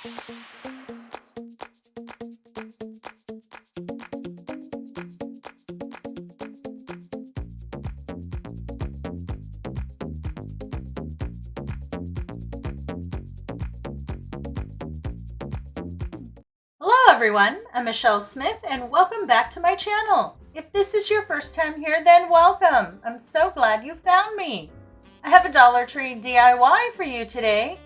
Hello everyone, I'm Michelle Smith and welcome back to my channel. If this is your first time here, then welcome. I'm so glad you found me. I have a Dollar Tree DIY for you today.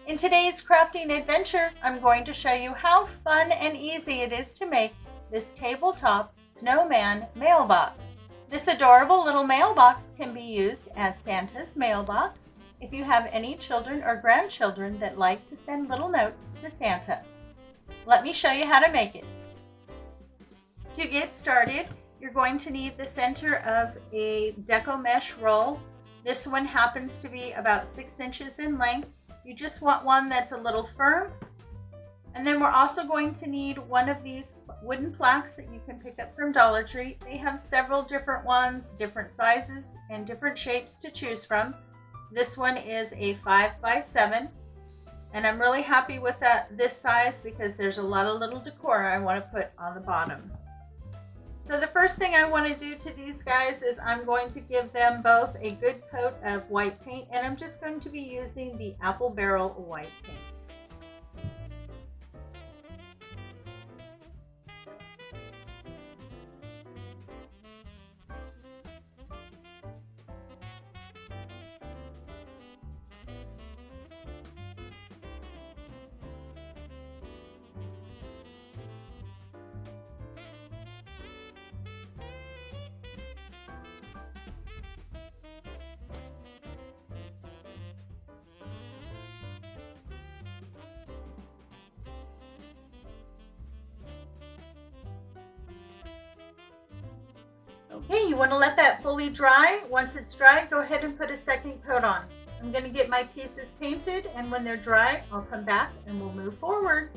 In today's crafting adventure, I'm going to show you how fun and easy it is to make this tabletop snowman mailbox. This adorable little mailbox can be used as Santa's mailbox if you have any children or grandchildren that like to send little notes to Santa. Let me show you how to make it. To get started, you're going to need the center of a deco mesh roll. This one happens to be about 6 inches in length. You just want one that's a little firm. And then we're also going to need one of these wooden plaques that you can pick up from Dollar Tree. They have several different ones, different sizes and different shapes to choose from. This one is a 5x7. And I'm really happy with this size because there's a lot of little decor I want to put on the bottom. So the first thing I want to do to these guys is I'm going to give them both a good coat of white paint, and I'm just going to be using the Apple Barrel white paint. Okay, you want to let that fully dry. Once it's dry, go ahead and put a second coat on. I'm going to get my pieces painted, and when they're dry, I'll come back and we'll move forward.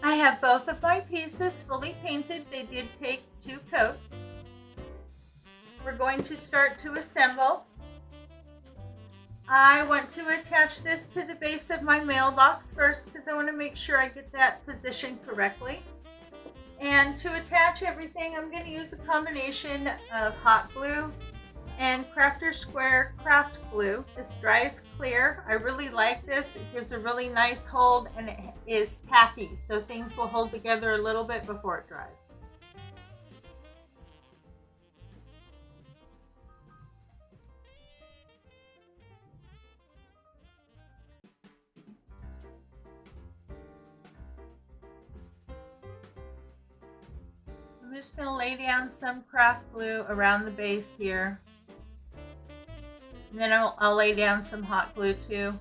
I have both of my pieces fully painted. They did take 2 coats. We're going to start to assemble. I want to attach this to the base of my mailbox first because I want to make sure I get that positioned correctly. And to attach everything, I'm going to use a combination of hot glue and Crafter Square craft glue. This dries clear. I really like this. It gives a really nice hold and it is tacky, so things will hold together a little bit before it dries. I'm just going to lay down some craft glue around the base here. And then I'll lay down some hot glue too.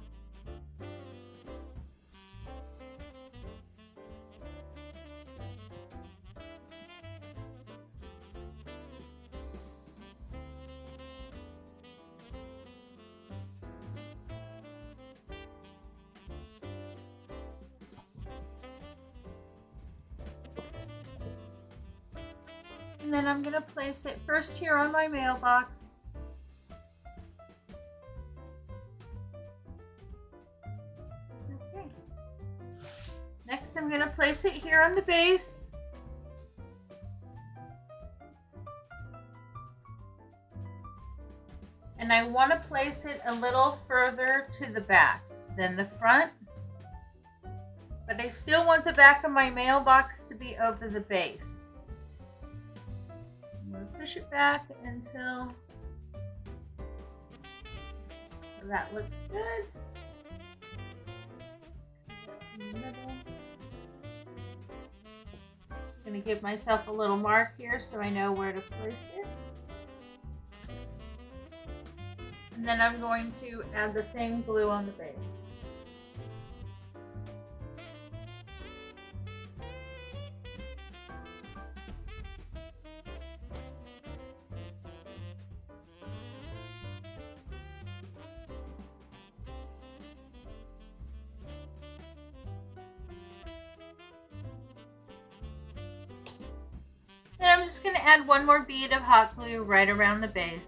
And then I'm going to place it first here on my mailbox. Okay. Next I'm going to place it here on the base. And I want to place it a little further to the back than the front. But I still want the back of my mailbox to be over the base. I'm going to push it back until that looks good. In the middle. I'm going to give myself a little mark here so I know where to place it. And then I'm going to add the same glue on the base. And I'm just going to add one more bead of hot glue right around the base.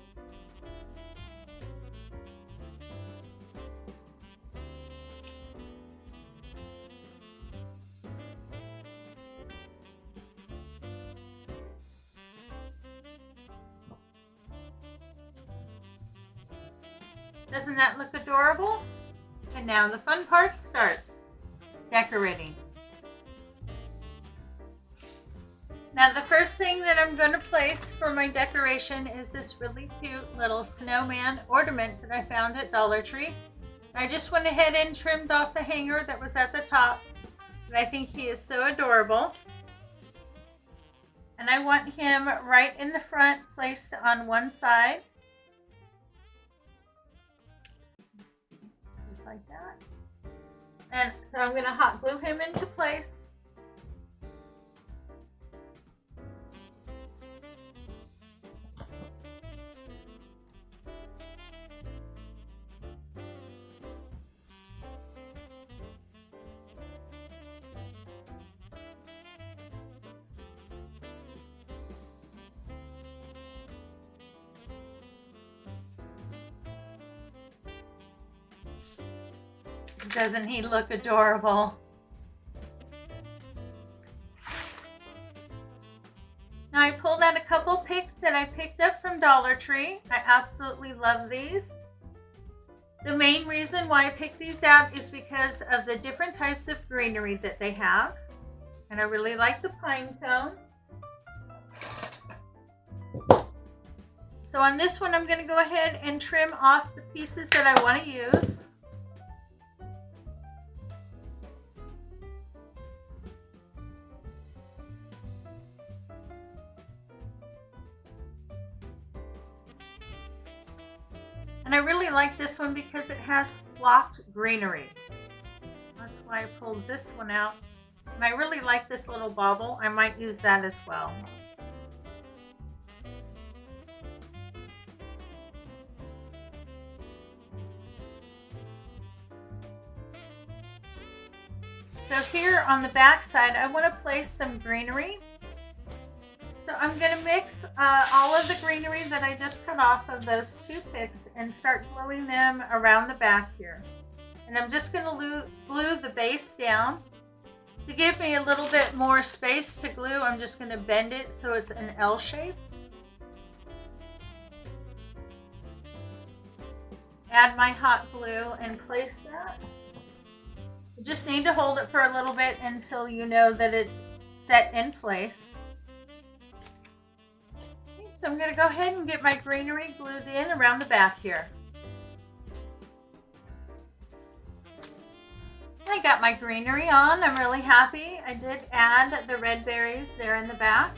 Doesn't that look adorable? And now the fun part starts, decorating. Now the first thing that I'm going to place for my decoration is this really cute little snowman ornament that I found at Dollar Tree. I just went ahead and trimmed off the hanger that was at the top, but I think he is so adorable. And I want him right in the front, placed on one side. Just like that. And so I'm going to hot glue him into place. Doesn't he look adorable? Now I pulled out a couple picks that I picked up from Dollar Tree. I absolutely love these. The main reason why I picked these out is because of the different types of greenery that they have. And I really like the pine cone. So on this one, I'm going to go ahead and trim off the pieces that I want to use. And I really like this one because it has flocked greenery. That's why I pulled this one out. And I really like this little bauble. I might use that as well. So here on the back side, I want to place some greenery. So I'm going to mix all of the greenery that I just cut off of those two picks and start gluing them around the back here. And I'm just going to glue the base down. To give me a little bit more space to glue, I'm just going to bend it so it's an L shape. Add my hot glue and place that. You just need to hold it for a little bit until you know that it's set in place. So I'm going to go ahead and get my greenery glued in around the back here. I got my greenery on. I'm really happy. I did add the red berries there in the back.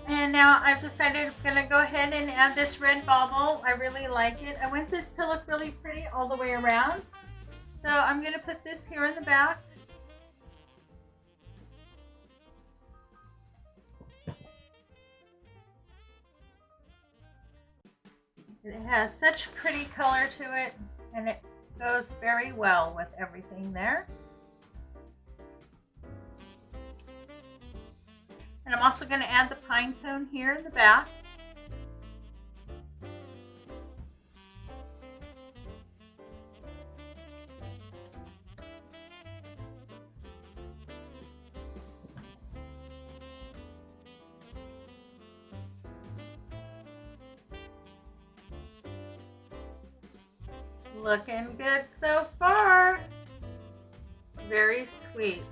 And now I've decided I'm going to go ahead and add this red bauble. I really like it. I want this to look really pretty all the way around. So I'm going to put this here in the back. It has such pretty color to it, and it goes very well with everything there. And I'm also going to add the pine cone here in the back. Looking good so far. Very sweet.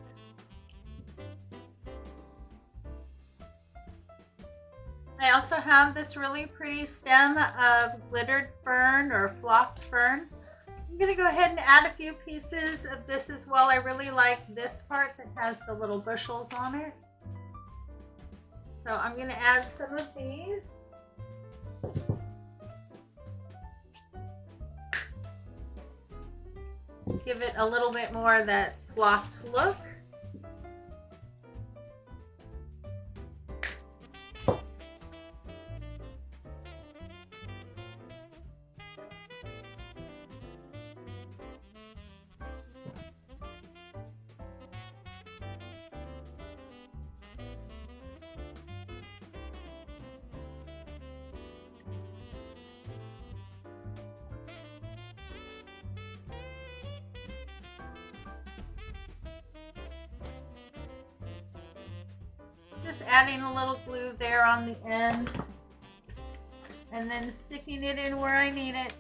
I also have this really pretty stem of glittered fern or flocked fern. I'm going to go ahead and add a few pieces of this as well. I really like this part that has the little bushels on it. So I'm going to add some of these. Give it a little bit more of that flocked look. Just adding a little glue there on the end. and then sticking it in where I need it.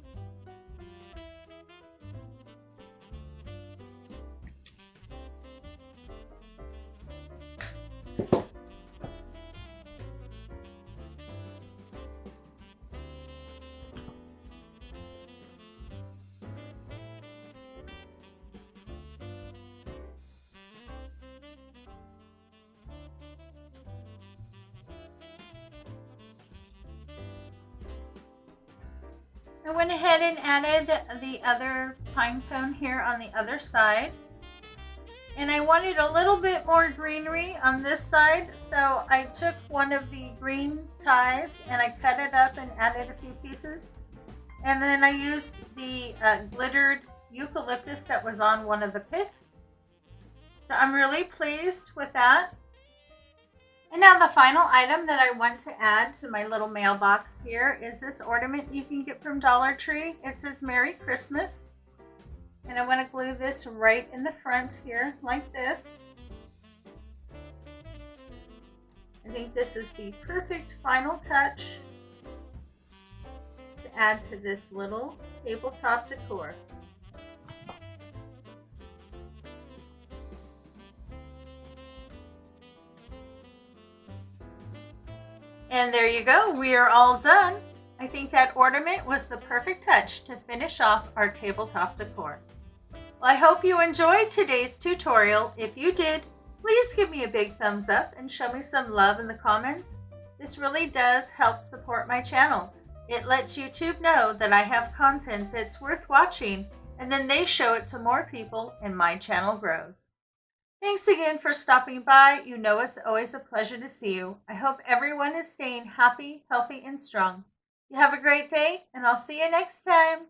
I went ahead and added the other pine cone here on the other side. And I wanted a little bit more greenery on this side, so I took one of the green ties and I cut it up and added a few pieces. And then I used the glittered eucalyptus that was on one of the picks. So I'm really pleased with that. And now the final item that I want to add to my little mailbox here is this ornament you can get from Dollar Tree. It says Merry Christmas. And I want to glue this right in the front here like this. I think this is the perfect final touch to add to this little tabletop decor. And there you go, we are all done. I think that ornament was the perfect touch to finish off our tabletop decor. Well, I hope you enjoyed today's tutorial. If you did, please give me a big thumbs up and show me some love in the comments. This really does help support my channel. It lets YouTube know that I have content that's worth watching, and then they show it to more people and my channel grows. Thanks again for stopping by. You know it's always a pleasure to see you. I hope everyone is staying happy, healthy, and strong. You have a great day, and I'll see you next time.